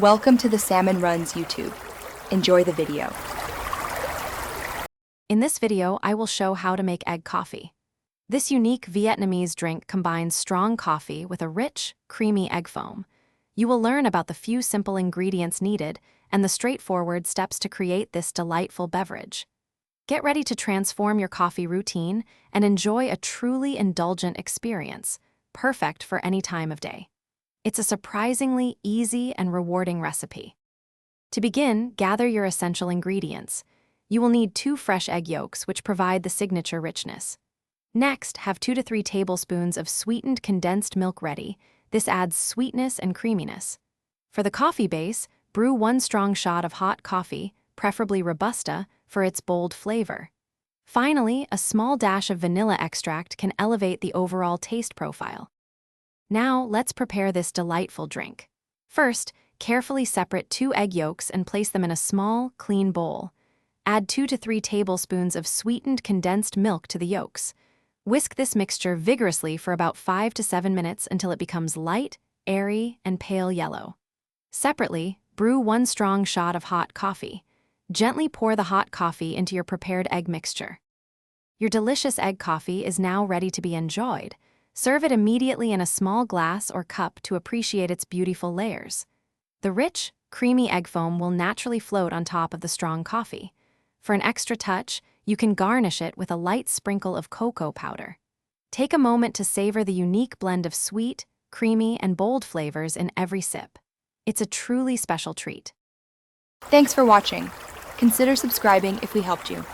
Welcome to the Salmon Runs YouTube. Enjoy the video. In this video, I will show how to make egg coffee. This unique Vietnamese drink combines strong coffee with a rich, creamy egg foam. You will learn about the few simple ingredients needed and the straightforward steps to create this delightful beverage. Get ready to transform your coffee routine and enjoy a truly indulgent experience, perfect for any time of day. It's a surprisingly easy and rewarding recipe. To begin, gather your essential ingredients. You will need 2 fresh egg yolks, which provide the signature richness. Next, have 2 to 3 tablespoons of sweetened condensed milk ready. This adds sweetness and creaminess. For the coffee base, brew 1 strong shot of hot coffee, preferably Robusta, for its bold flavor. Finally, a small dash of vanilla extract can elevate the overall taste profile. Now, let's prepare this delightful drink. First, carefully separate 2 egg yolks and place them in a small, clean bowl. Add 2 to 3 tablespoons of sweetened condensed milk to the yolks. Whisk this mixture vigorously for about 5 to 7 minutes until it becomes light, airy, and pale yellow. Separately, brew 1 strong shot of hot coffee. Gently pour the hot coffee into your prepared egg mixture. Your delicious egg coffee is now ready to be enjoyed. Serve it immediately in a small glass or cup to appreciate its beautiful layers. The rich, creamy egg foam will naturally float on top of the strong coffee. For an extra touch, you can garnish it with a light sprinkle of cocoa powder. Take a moment to savor the unique blend of sweet, creamy, and bold flavors in every sip. It's a truly special treat. Thanks for watching. Consider subscribing if we helped you.